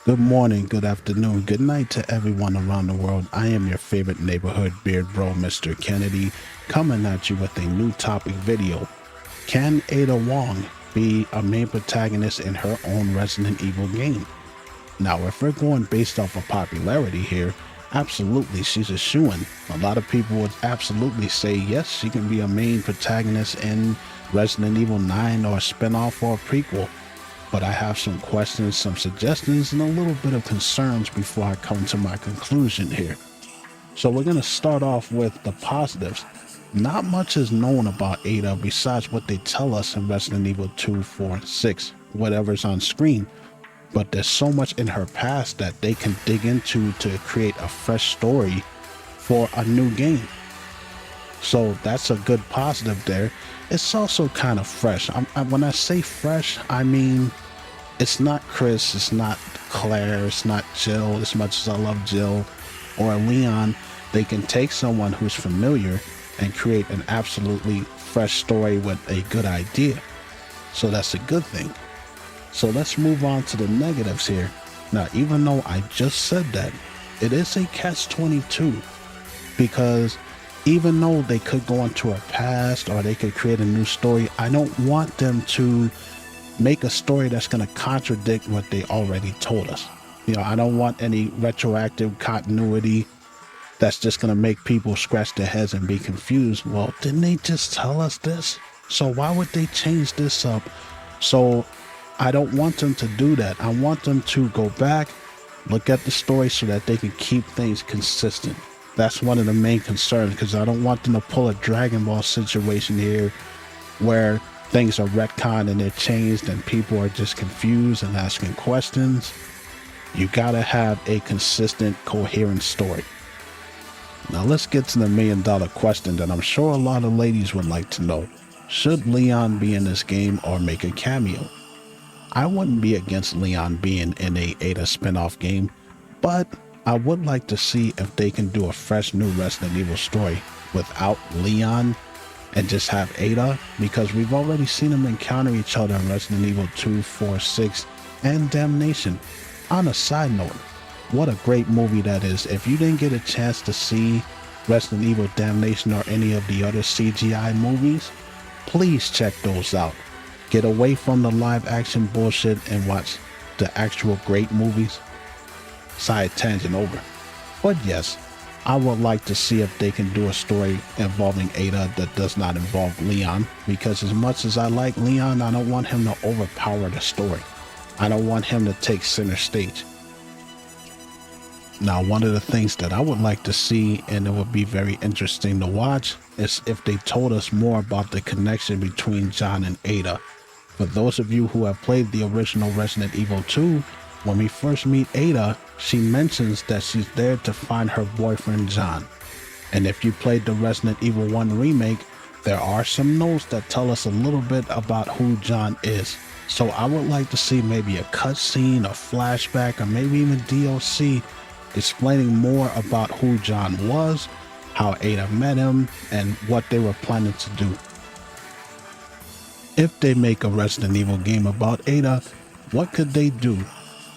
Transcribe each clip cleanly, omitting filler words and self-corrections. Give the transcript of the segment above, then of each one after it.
Good morning, good afternoon, good night to everyone around the world. I am your favorite neighborhood beard bro, Mr. Kennedy, coming at you with a new topic video. Can Ada Wong be a main protagonist in her own Resident Evil game? Now, if we're going based off of popularity here, absolutely, she's a shoo-in. A lot of people would absolutely say, yes, she can be a main protagonist in Resident Evil 9 or a spin-off or a prequel. But I have some questions, some suggestions, and a little bit of concerns before I come to my conclusion here. So we're going to start off with the positives. Not much is known about Ada besides what they tell us in Resident Evil 2, 4, 6, whatever's on screen. But there's so much in her past that they can dig into to create a fresh story for a new game. So that's a good positive there. It's also kind of fresh. When I say fresh, I mean it's not Chris, it's not Claire, it's not Jill. As much as I love Jill or Leon, they can take someone who's familiar and create an absolutely fresh story with a good idea. So that's a good thing. So let's move on to the negatives here. Now, even though I just said that, it is a catch-22 because even though they could go into her past or they could create a new story, I don't want them to make a story that's going to contradict what they already told us. I don't want any retroactive continuity that's just going to make people scratch their heads and be confused. Well, didn't they just tell us this? So why would they change this up? So I don't want them to do that. I want them to go back, look at the story so that they can keep things consistent. That's one of the main concerns, because I don't want them to pull a Dragon Ball situation here where things are retconned and they're changed and people are just confused and asking questions. You gotta have a consistent, coherent story. Now let's get to the $1,000,000 question that I'm sure a lot of ladies would like to know. Should Leon be in this game or make a cameo? I wouldn't be against Leon being in a Ada spin-off game, but I would like to see if they can do a fresh new Resident Evil story without Leon and just have Ada, because we've already seen them encounter each other in Resident Evil 2, 4, 6, and Damnation. On a side note, what a great movie that is. If you didn't get a chance to see Resident Evil Damnation or any of the other CGI movies, please check those out. Get away from the live action bullshit and watch the actual great movies. Side tangent over. But yes, I would like to see if they can do a story involving Ada that does not involve Leon, because as much as I like Leon, I don't want him to overpower the story. I don't want him to take center stage. Now, one of the things that I would like to see, and it would be very interesting to watch, is if they told us more about the connection between John and Ada. For those of you who have played the original Resident Evil 2, when we first meet Ada, she mentions that she's there to find her boyfriend John. And if you played the Resident Evil 1 remake, there are some notes that tell us a little bit about who John is. So I would like to see maybe a cutscene, a flashback, or maybe even DLC explaining more about who John was, how Ada met him, and what they were planning to do. If they make a Resident Evil game about Ada, what could they do?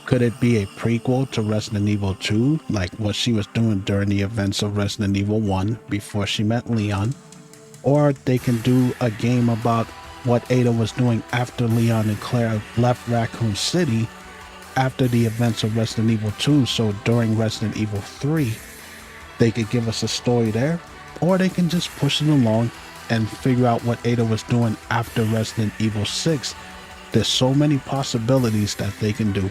Could it be a prequel to Resident Evil 2, like what she was doing during the events of Resident Evil 1 before she met Leon? Or they can do a game about what Ada was doing after Leon and Claire left Raccoon City after the events of Resident Evil 2, so during Resident Evil 3, they could give us a story there. Or they can just push it along and figure out what Ada was doing after Resident Evil 6. There's so many possibilities that they can do.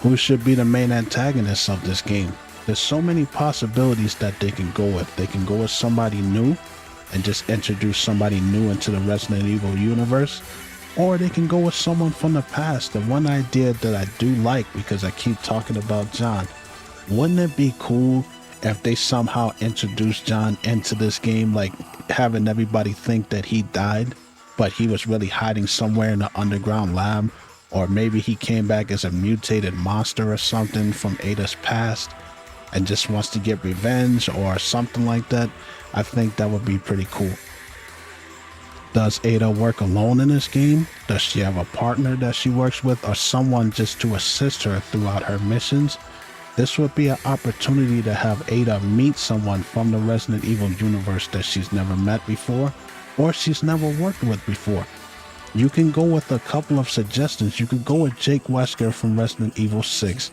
Who should be the main antagonist of this game? There's so many possibilities that they can go with. They can go with somebody new and just introduce somebody new into the Resident Evil universe, or they can go with someone from the past. The one idea that I do like, because I keep talking about John, wouldn't it be cool if they somehow introduced John into this game, like having everybody think that he died, but he was really hiding somewhere in the underground lab? Or maybe he came back as a mutated monster or something from Ada's past and just wants to get revenge or something like that. I think that would be pretty cool. Does Ada work alone in this game? Does she have a partner that she works with or someone just to assist her throughout her missions? This would be an opportunity to have Ada meet someone from the Resident Evil universe that she's never met before or she's never worked with before. You can go with a couple of suggestions. You could go with Jake Wesker from Resident Evil 6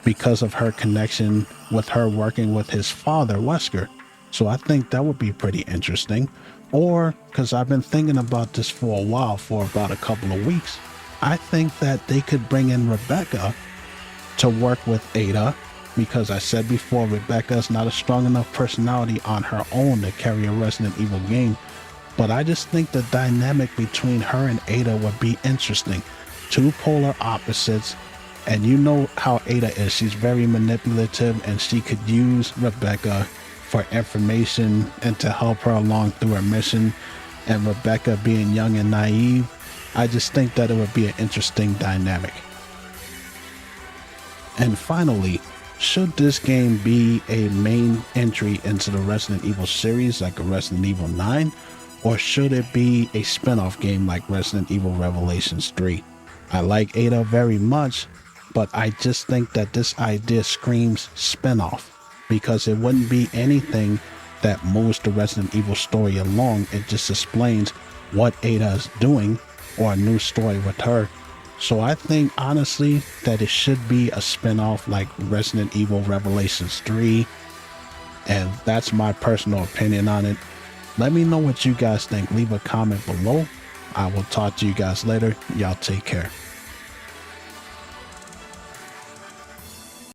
because of her connection with her working with his father, Wesker. So I think that would be pretty interesting. Or, because I've been thinking about this for a while, for about a couple of weeks, I think that they could bring in Rebecca to work with Ada, because I said before, Rebecca's not a strong enough personality on her own to carry a Resident Evil game. But I just think the dynamic between her and Ada would be interesting. Two polar opposites, and you know how Ada is. She's very manipulative, and she could use Rebecca for information and to help her along through her mission. And Rebecca being young and naive, I just think that it would be an interesting dynamic. And finally, should this game be a main entry into the Resident Evil series like a Resident Evil 9? Or should it be a spin-off game like Resident Evil Revelations 3? I like Ada very much, but I just think that this idea screams spin-off, because it wouldn't be anything that moves the Resident Evil story along. It just explains what Ada is doing, or a new story with her. So I think honestly that it should be a spin-off like Resident Evil Revelations 3, and that's my personal opinion on it. Let me know what you guys think. Leave a comment below. I will talk to you guys later. Y'all take care.